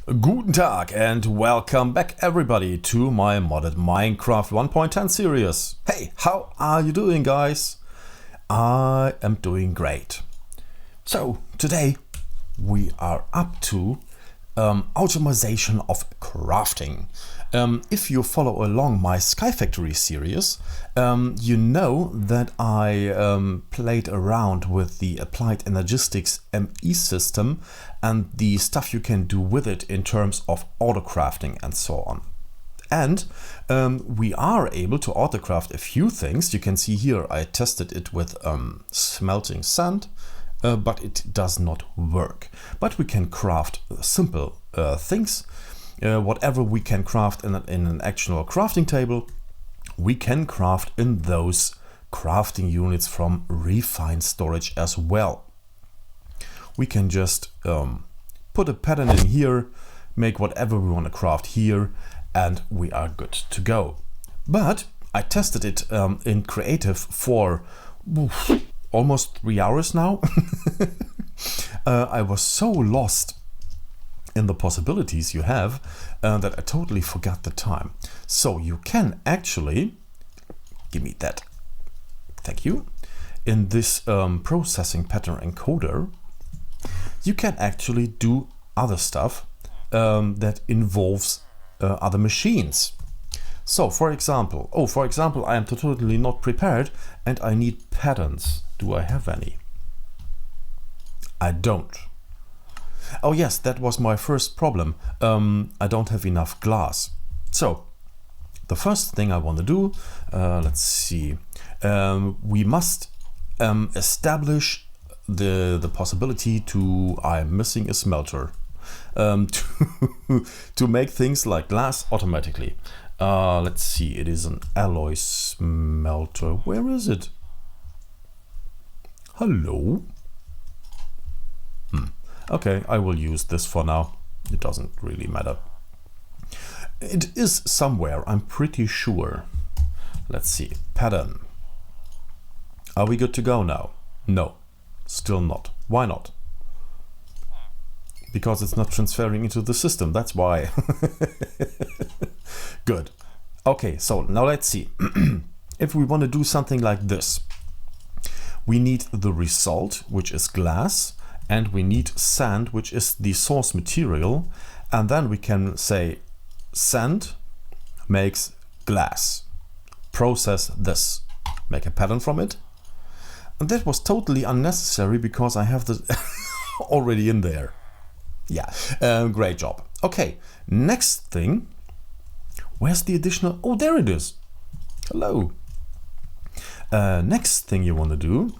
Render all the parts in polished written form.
Guten Tag and welcome back everybody to my modded Minecraft 1.10 series. Hey, how are you doing, guys? I am doing great. So today we are up to automation of crafting. If you follow along my Sky Factory series, you know that I played around with the Applied Energistics ME system and the stuff you can do with it in terms of auto crafting and so on. And we are able to auto craft a few things. You can see here I tested it with smelting sand, but it does not work. But we can craft simple things. Whatever we can craft in an actual crafting table, we can craft in those crafting units from refined storage as well. We can just put a pattern in here, make whatever we want to craft here, and we are good to go. But I tested it in creative for almost 3 hours now. I was so lost in the possibilities you have that I totally forgot the time. So you can actually, give me that, thank you, in this processing pattern encoder, you can actually do other stuff that involves other machines. So for example, I am totally not prepared and I need patterns. Do I have any? I don't. Oh yes, that was my first problem. I don't have enough glass. So the first thing I want to do, let's see, we must establish the possibility to, I'm missing a smelter, to make things like glass automatically. Let's see, it is an alloy smelter. Where is it? Hello? Okay, I will use this for now. It doesn't really matter. It is somewhere, I'm pretty sure. Let's see, pattern. Are we good to go now? No, still not. Why not? Because it's not transferring into the system, that's why. Good. Okay, so now let's see. If we want to do something like this, we need the result, which is glass, and we need sand, which is the source material, and then we can say sand makes glass. Process this. Make a pattern from it. And that was totally unnecessary because I have the already in there. Yeah, great job. Okay, next thing. Where's the additional? Oh, there it is. Hello. Next thing you want to do,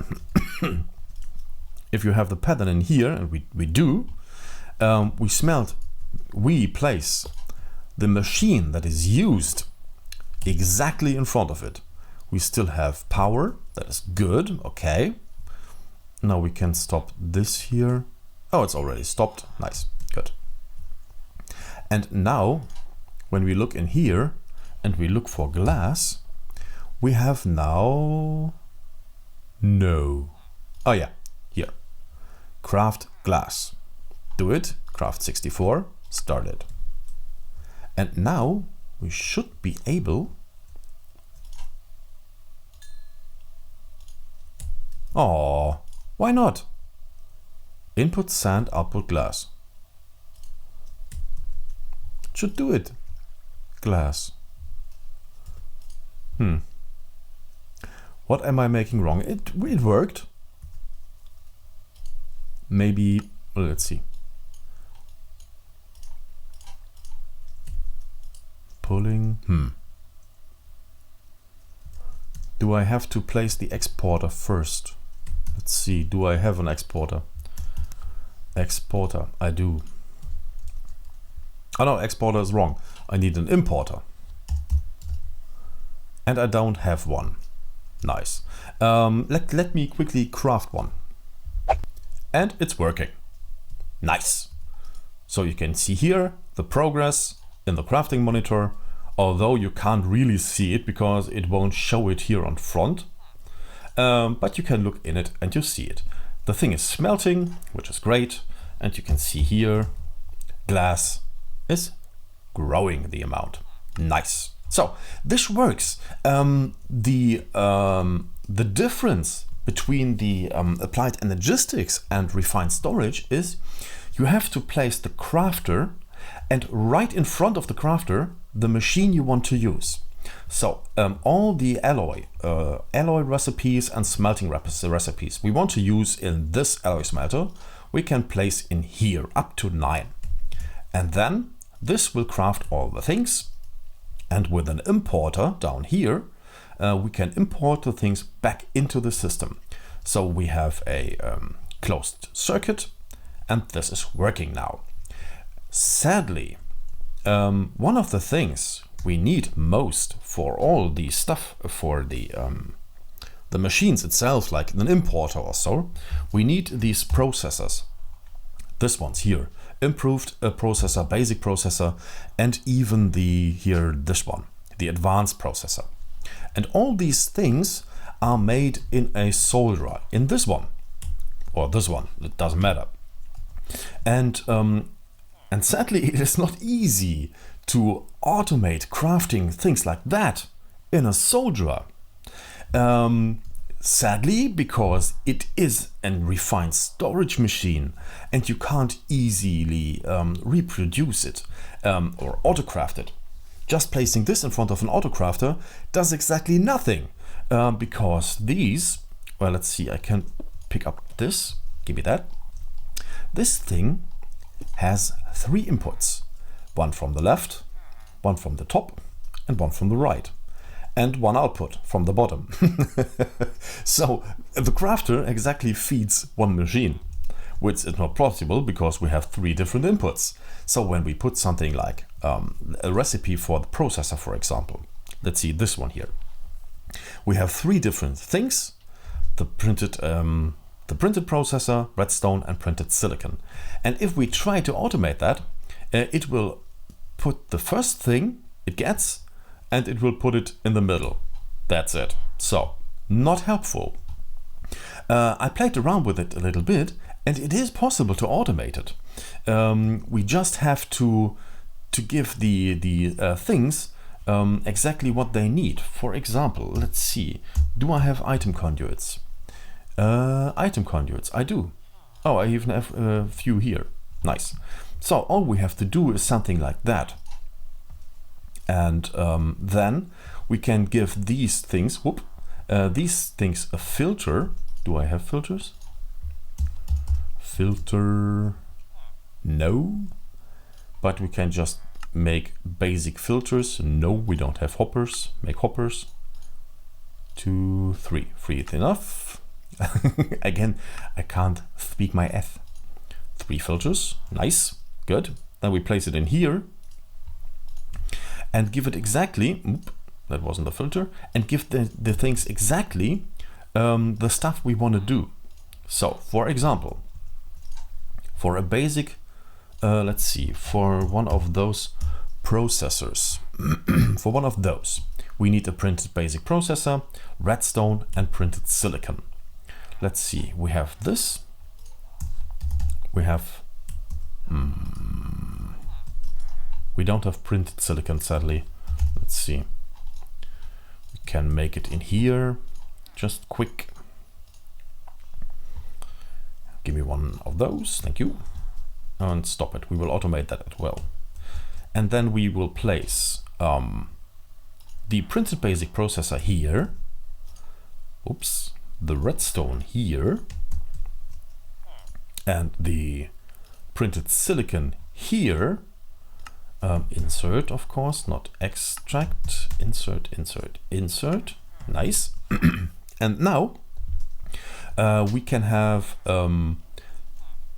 if you have the pattern in here, and we do, we place the machine that is used exactly in front of it. We still have power, that is good, okay. Now we can stop this here. Oh, it's already stopped, nice, good. And now, when we look in here, and we look for glass, we have now, no. Oh yeah, here. Craft glass. Do it, craft 64, start it. And now we should be able. Oh, why not? Input sand, output glass. Should do it. Glass. What am I making wrong? It worked. Maybe, well, let's see. Pulling, Do I have to place the exporter first? Let's see, do I have an exporter? Exporter, I do. Oh no, exporter is wrong. I need an importer. And I don't have one. Nice. Let me quickly craft one. And it's working. Nice. So you can see here the progress in the crafting monitor, although you can't really see it because it won't show it here on front. But you can look in it and you see it. The thing is smelting, which is great. And you can see here glass is growing the amount. Nice. So this works. The difference between the applied energistics and refined storage is you have to place the crafter and right in front of the crafter the machine you want to use. So all the alloy recipes and smelting recipes we want to use in this alloy smelter, we can place in here up to 9. And then this will craft all the things. And with an importer down here, we can import the things back into the system. So we have a closed circuit, and this is working now. Sadly, one of the things we need most for all the stuff for the machines itself, like an importer or so, we need these processors. This one's here, improved processor, basic processor, and even this one, the advanced processor. And all these things are made in a solderer, in this one, or this one, it doesn't matter. And sadly, it is not easy to automate crafting things like that in a solderer. Sadly, because it is a refined storage machine and you can't easily reproduce it or autocraft it. Just placing this in front of an autocrafter does exactly nothing because these, well, let's see, I can pick up this, give me that. This thing has 3 inputs, one from the left, one from the top, and one from the right, and one output from the bottom. So the crafter exactly feeds one machine, which is not possible because we have 3 different inputs. So when we put something like a recipe for the processor, for example, let's see this one here, we have 3 different things: the printed processor, redstone, and printed silicon. And if we try to automate that, it will put the first thing it gets and it will put it in the middle. That's it. So not helpful. I played around with it a little bit, and it is possible to automate it. We just have to give the things exactly what they need. For example, let's see. Do I have item conduits? Item conduits, I do. Oh, I even have a few here. Nice. So all we have to do is something like that. And then we can give these things, a filter. Do I have filters? Filter, no. But we can just make basic filters. No, we don't have hoppers. Make hoppers. 2, 3. 3 is enough. Again, I can't speak my F. 3 filters, nice, good. Then we place it in here and give it exactly, that wasn't the filter, and give the things exactly the stuff we want to do. So, for example, for a basic, let's see, for one of those processors, for one of those, we need a printed basic processor, redstone, and printed silicon. Let's see, we have this, we have, we don't have printed silicon, sadly. Let's see, we can make it in here, just quick. Give me one of those, thank you. And stop it, we will automate that as well. And then we will place the printed basic processor here. Oops. The redstone here, and the printed silicon here. Insert, of course, not extract. Insert, insert, insert. Nice. And now we can have.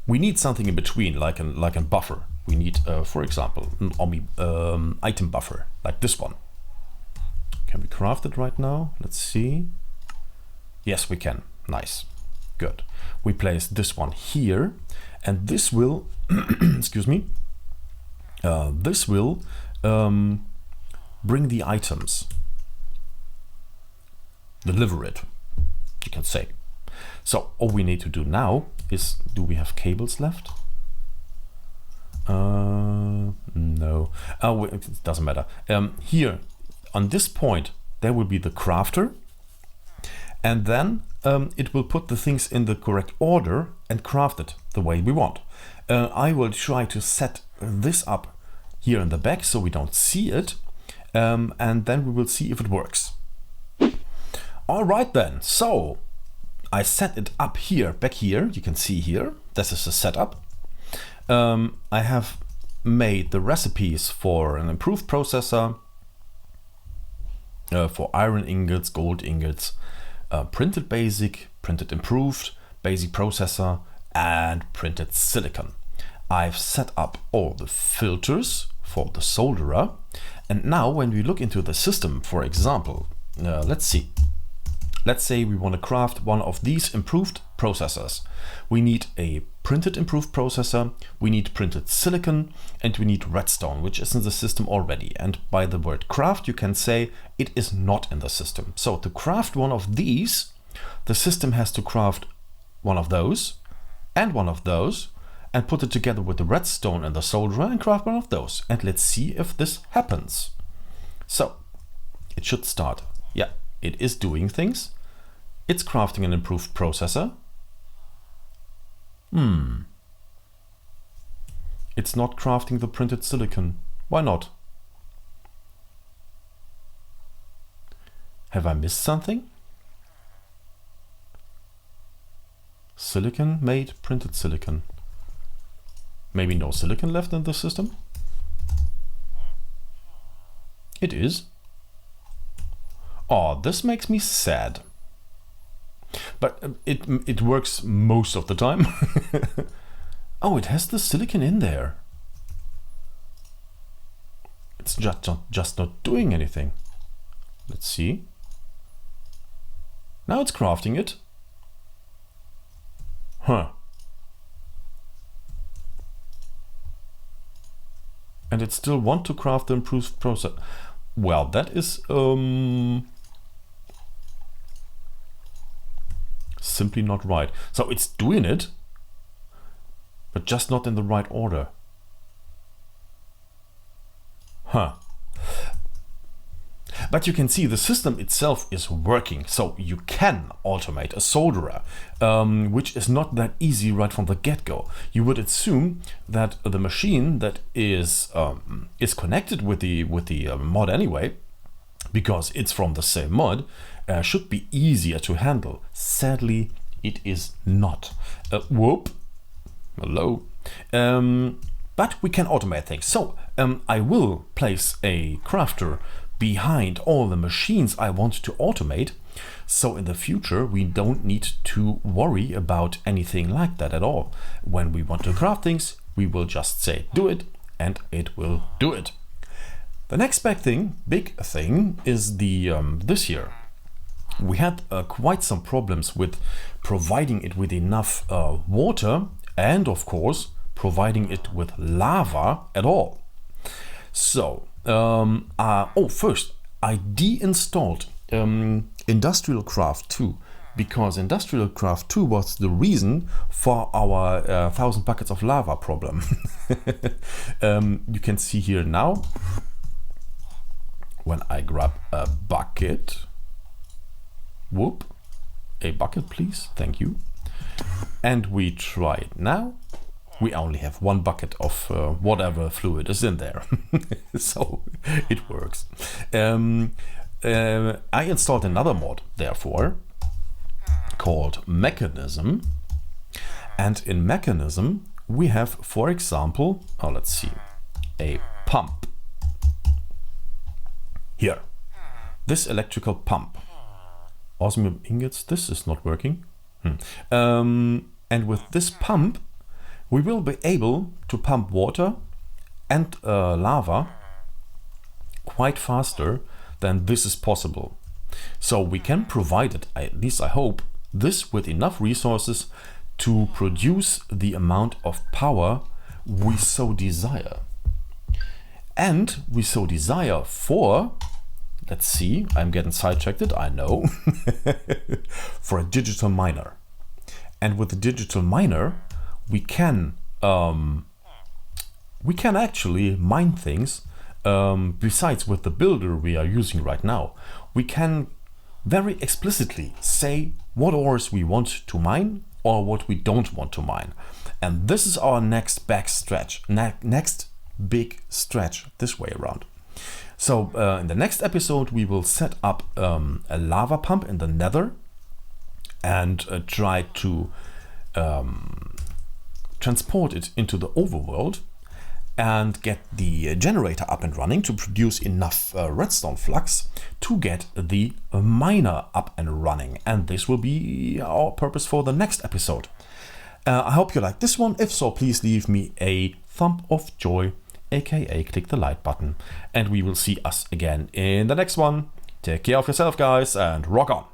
We need something in between, like a buffer. We need, for example, an item buffer, like this one. Can we craft it right now? Let's see. Yes, we can. Nice. Good. We place this one here, and this will, excuse me, this will bring the items, deliver it, you can say. So all we need to do now is, do we have cables left? No, no, it doesn't matter. Here on this point there will be the crafter, and then it will put the things in the correct order and craft it the way we want. I will try to set this up here in the back so we don't see it, and then we will see if it works. All right then, so I set it up here, back here. You can see here, this is the setup. I have made the recipes for an improved processor, for iron ingots, gold ingots, printed basic, printed improved, basic processor, and printed silicon. I've set up all the filters for the solderer. And now when we look into the system, for example, let's see. Let's say we want to craft one of these improved processors. We need a printed improved processor, we need printed silicon, and we need redstone, which is in the system already. And by the word craft, you can say it is not in the system. So to craft one of these, the system has to craft one of those, and put it together with the redstone and the solderer and craft one of those. And let's see if this happens. So it should start. Yeah. It is doing things. It's crafting an improved processor. It's not crafting the printed silicon. Why not? Have I missed something? Silicon made printed silicon. Maybe no silicon left in the system? It is. Oh, this makes me sad. But it works most of the time. Oh, it has the silicon in there. It's just not doing anything. Let's see. Now it's crafting it. Huh. And it still wants to craft the improved process. Well, that is simply not right. So it's doing it, but just not in the right order. Huh. But you can see the system itself is working, so you can automate a solderer, which is not that easy right from the get-go. You would assume that the machine that is connected with the mod anyway, because it's from the same mod, should be easier to handle. Sadly, it is not. Whoop. Hello. But we can automate things. So I will place a crafter behind all the machines I want to automate, so in the future we don't need to worry about anything like that at all. When we want to craft things, we will just say do it, and it will do it. The next big thing is the this year we had quite some problems with providing it with enough water, and of course providing it with lava at all. So first I deinstalled Industrial Craft 2, because Industrial Craft 2 was the reason for our 1000 buckets of lava problem. You can see here now, when I grab a bucket, whoop, a bucket please, thank you, and we try it now, we only have one bucket of whatever fluid is in there. So it works. I installed another mod, therefore, called Mechanism. And in Mechanism, we have, for example, let's see, a pump. Here, this electrical pump. Osmium ingots, this is not working. And with this pump, we will be able to pump water and lava quite faster than this is possible. So we can provide it, at least I hope, this with enough resources to produce the amount of power we so desire. And we so desire for, let's see, I'm getting sidetracked, I know, for a digital miner. And with the digital miner, we can we can actually mine things. Besides with the builder we are using right now, we can very explicitly say what ores we want to mine or what we don't want to mine. And this is our next next big stretch this way around. So in the next episode we will set up a lava pump in the nether and try to transport it into the overworld and get the generator up and running to produce enough redstone flux to get the miner up and running. And this will be our purpose for the next episode. I hope you like this one. If so, please leave me a thumb of joy, aka click the like button, and we will see us again in the next one. Take care of yourself, guys, and rock on!